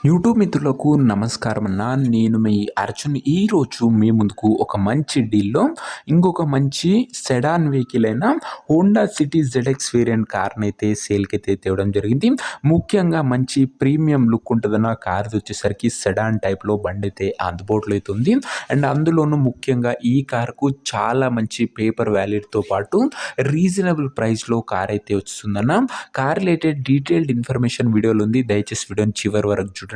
YouTube మిత్రులకు నమస్కారం అన్న. నేను మీ అర్జున్. ఈరోజు మీ ముందుకు ఒక మంచి డీల్‌లో ఇంకొక మంచి సెడాన్ వెహికల్ అయిన హోండా సిటీ జెడ్ఎక్స్ వేరియంట్ కార్‌నైతే సేల్‌కైతే తేవడం జరిగింది. ముఖ్యంగా మంచి ప్రీమియం లుక్ ఉంటదన్న కార్‌ది వచ్చేసరికి సెడాన్ టైప్‌లో బండైతే అందుబాటులో అయితే ఉంది. అండ్ అందులోనూ ముఖ్యంగా ఈ కార్‌కు చాలా మంచి పేపర్ వాల్యూతో పాటు రీజనబుల్ ప్రైస్‌లో కార్ అయితే వస్తుందన్న. కార్ రిలేటెడ్ డీటెయిల్డ్ ఇన్ఫర్మేషన్ వీడియోలో ఉంది. దయచేసి వీడియోని చివరి వరకు చూడండి.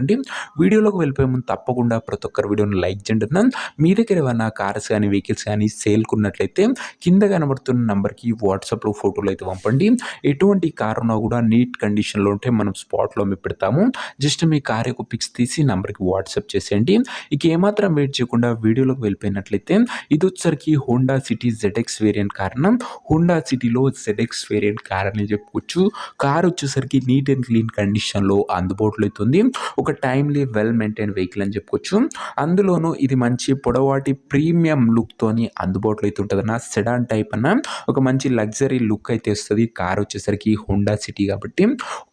వీడియోలోకి వెళ్ళిపోయే ముందు తప్పకుండా ప్రతి ఒక్కరు వీడియోని లైక్ చేయండి అన్న. మీ దగ్గర ఏమైనా కార్స్ కానీ వెహికల్స్ కానీ సేల్‌కి ఉన్నట్లయితే కింద కనబడుతున్న నంబర్‌కి వాట్సాప్‌లో ఫోటోలు అయితే పంపండి. ఎటువంటి కార్ ఉన్నా కూడా నీట్ కండిషన్‌లో ఉంటే మనం స్పాట్‌లో పెడతాము. జస్ట్ మీ కార్ యొక్క పిక్స్ తీసి నంబర్‌కి వాట్సాప్ చేసేయండి. ఇక ఏమాత్రం వెయిట్ చేయకుండా వీడియోలోకి వెళ్ళిపోయినట్లయితే ఇది వచ్చేసరికి Honda city ZX variant car అన్న. హోండా సిటీలో జెడ్ఎక్స్ వేరియంట్ కార్ అని చెప్పుకోవచ్చు. కార్ వచ్చేసరికి నీట్ అండ్ క్లీన్ కండిషన్‌లో అందుబాటులో అయితే ఉంది. ఒక టైమ్లీ వెల్ మెయింటైన్ వెహికల్ అని చెప్పుకోవచ్చు. అందులోనూ ఇది మంచి పొడవాటి ప్రీమియం లుక్‌తోని అందుబాటులో అయితే ఉంటదన్న. సెడాన్ టైప్ అన్న ఒక మంచి లగ్జరీ లుక్ అయితే వస్తది. కార్ వచ్చేసరికి హోండా సిటీ కాబట్టి.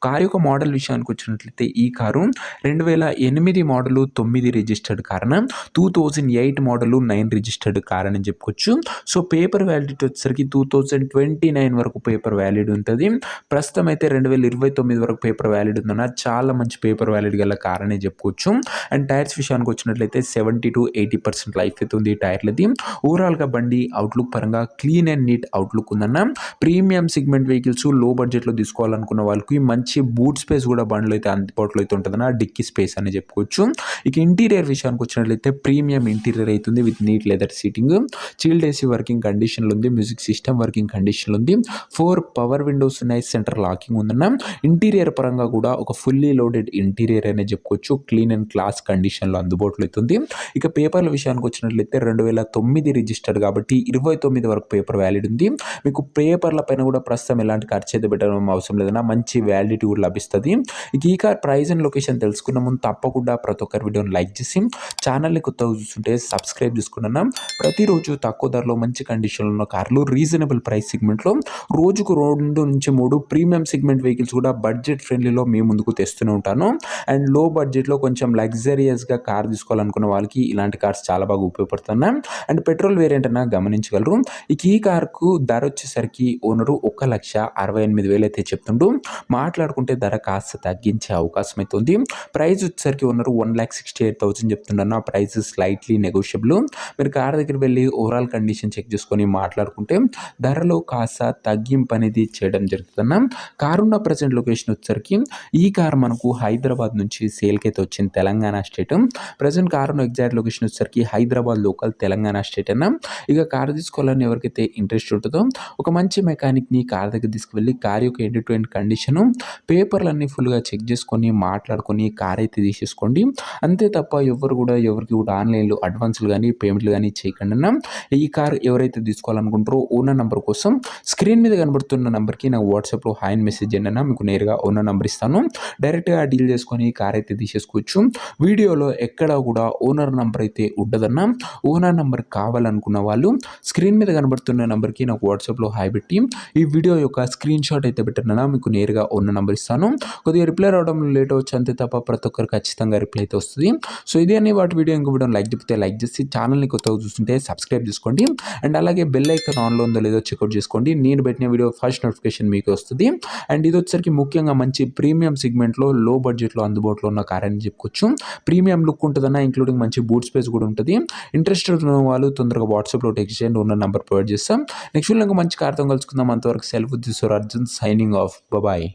కార్ యొక్క మోడల్ విషయానికి వచ్చినట్లయితే ఈ కారు 2008 మోడలు 9 రిజిస్టర్డ్ కార్ అన్న. 2008 మోడలు 9 రిజిస్టర్డ్ కార్ అని చెప్పుకోవచ్చు. సో పేపర్ వ్యాలిడిటీ వచ్చేసరికి 2029 వరకు పేపర్ వ్యాలిడ్ ఉంటది. ప్రస్తుతం అయితే 2029 వరకు పేపర్ వ్యాలిడ్ ఉందన్న. చాలా మంచి పేపర్ వ్యాలిడ్ గల కార్ అనే చెప్పుకోవచ్చు. అండ్ టైర్స్ విషయానికి వచ్చినట్లయితే 70-80% లైఫ్ అయితే ఉంది ఈ టైర్లది. ఓవరాల్‌గా బండి అవుట్‌లుక్ పరంగా క్లీన్ అండ్ నీట్ అవుట్‌లుక్ ఉందన్న. ప్రీమియం సెగ్మెంట్ వెహికల్స్ లో బడ్జెట్‌లో తీసుకోవాలనుకున్న వాళ్ళకి మంచి బూట్ స్పేస్ కూడా బండిలో అయితే అందుబాటులో అయితే ఉంటదన్న. డిక్కీ స్పేస్ అని చెప్పుకోవచ్చు. ఇక ఇంటీరియర్ విషయానికి వచ్చినట్లయితే ప్రీమియం ఇంటీరియర్ అవుతుంది with neat leather seating. Chilled AC working కండిషన్‌లో ఉంది. మ్యూజిక్ సిస్టమ్ వర్కింగ్ కండిషన్‌లో ఉంది. 4 పవర్ విండోస్ ఉన్నాయి. సెంటర్ లాకింగ్ ఉందన్న. ఇంటీరియర్ పరంగా కూడా ఒక ఫుల్లీ లోడెడ్ ఇంటీరియర్ అనే చెప్పుకోవచ్చు. క్లీన్ అండ్ క్లాస్ కండిషన్‌లో అందుబాటులో అవుతుంది. ఇక పేపర్ల విషయానికి వచ్చినట్లయితే 2009 రిజిస్టర్డ్ కాబట్టి 29 వరకు పేపర్ వ్యాలిడ్ ఉంది. మీకు పేపర్ల పైన కూడా ప్రస్తుతం ఎలాంటి ఖర్చు అయితే పెట్టడం అవసరం లేదన్న. మంచి వ్యాలిడిటీ కూడా లభిస్తుంది. ఇక ఈ కార్ ప్రైస్ అండ్ లొకేషన్ తెలుసుకున్న ముందు తప్పకుండా ప్రతి ఒక్కరు వీడియోని లైక్ చేసి ఛానల్ని కొత్తగా చూస్తుంటే సబ్స్క్రైబ్ చేసుకున్నాను. ప్రతిరోజు తక్కువ ధరలో మంచి కండిషన్లో ఉన్న కార్లు రీజనబుల్ ప్రైస్ సెగ్మెంట్లో రోజుకు 2-3 ప్రీమియం సెగ్మెంట్ వెహికల్స్ కూడా బడ్జెట్ ఫ్రెండ్లీలో మీ ముందుకు తెస్తూనే ఉంటాను. అండ్ లో బడ్జెట్లో కొంచెం లగ్జరియస్గా కార్ తీసుకోవాలనుకున్న వాళ్ళకి ఇలాంటి కార్స్ చాలా బాగా ఉపయోగపడుతున్నాయి. అండ్ పెట్రోల్ వేరియంట్ అన్న గమనించగలరు. ఇక ఈ కార్కు ధర వచ్చేసరికి ఓనరు 1,68,000 అయితే చెప్తుండు. మాట్లాడుకుంటే ధర కాస్త తగ్గించే అవకాశం అయితే ఉంది. ప్రైస్ వచ్చేసరికి ఓనరు 1,68,000 చెప్తుండన్న. Price slightly negotiable. మీరు కార్ దగ్గర వెళ్ళి ఓవరాల్ కండిషన్ చెక్ చేసుకొని మాట్లాడుకుంటే ధరలో కాస్త తగ్గింపు అనేది చేయడం జరుగుతుందన్న. కారు ఉన్న ప్రజెంట్ లొకేషన్ వచ్చేసరికి ఈ కార్ మనకు హైదరాబాద్ నుంచి సేల్కి అయితే వచ్చింది. తెలంగాణ స్టేట్. ప్రజెంట్ కార్ ఉన్న ఎగ్జాక్ట్ లొకేషన్ వచ్చేసరికి హైదరాబాద్ లోకల్ తెలంగాణ స్టేట్ అన్న. ఇక కార్ తీసుకోవాలని ఎవరికైతే ఇంట్రెస్ట్ ఉంటుందో ఒక మంచి మెకానిక్ని కార్ దగ్గర తీసుకువెళ్ళి కార్ యొక్క ఎండ్ టు ఎండ్ కండిషను పేపర్లన్నీ ఫుల్గా చెక్ చేసుకొని మాట్లాడుకొని కార్ అయితే తీసేసుకోండి. అంతే తప్ప ఎవరికి కూడా ఆన్లైన్లో అడ్వాన్స్లు కానీ పేమెంట్లు కానీ చేయకండి అన్న. ఈ కార్ ఎవరైతే తీసుకోవాలనుకుంటారో ఓనర్ నెంబర్ కోసం స్క్రీన్ మీద కనబడుతున్న నెంబర్కి నాకు వాట్సాప్లో హాయ్ అని మెసేజ్ చేయండి అన్న. మీకు నేరుగా ఓనర్ నెంబర్ ఇస్తాను. డైరెక్ట్గా డీల్ చేసుకొని కార్ అయితే తీసేసుకోవచ్చు. వీడియోలో ఎక్కడ కూడా ఓనర్ నెంబర్ అయితే ఉండదన్న. ఓనర్ నెంబర్ కావాలనుకున్న వాళ్ళు స్క్రీన్ మీద కనబడుతున్న నెంబర్కి నాకు వాట్సాప్లో హాయ్ పెట్టి ఈ వీడియో యొక్క స్క్రీన్ షాట్ అయితే పెట్టినా మీకు నేరుగా ఓనర్ నెంబర్ ఇస్తాను. కొద్దిగా రిప్లై రావడం లేట్ అవచ్చు అంతే తప్ప ప్రతి ఒక్కరు ఖచ్చితంగా రిప్లై అయితే వస్తుంది. సో ఇది అని వాటి వీడియో ఇంకో వీడియో లైక్ చెప్తే లైక్ చేసి ఛానల్ని కొత్తగా చూస్తుంటే సబ్స్క్రైబ్ చేసుకోండి. అండ్ అలాగే బెల్ ఐకాన్ ఆన్లో ఉందో లేదో చెక్అవుట్ చేసుకోండి. నేను పెట్టిన వీడియో ఫస్ట్ నోటిఫికేషన్ మీకు వస్తుంది. అండ్ ఇది వచ్చేసరికి ముఖ్యంగా మంచి ప్రీమియం సెగ్మెంట్లో లో బడ్జెట్లో అందుబాటులో ఉన్న కార్ అని చెప్పుకోవచ్చు. ప్రీమియం లుక్ ఉంటుందన్న. ఇంక్లూడింగ్ మంచి బూట్ స్పేస్ కూడా ఉంటుంది. ఇంట్రెస్టెడ్ ఉన్న వాళ్ళు తొందరగా వాట్సాప్లో టెక్స్ట్ చేయండి. ఉన్న నెంబర్ ప్రొవైడ్ చేస్తాం. నెక్స్ట్ వీడియో మంచి కార్తో కలుసుకుందాం. అంతవరకు self this Arjun signing off. Bye.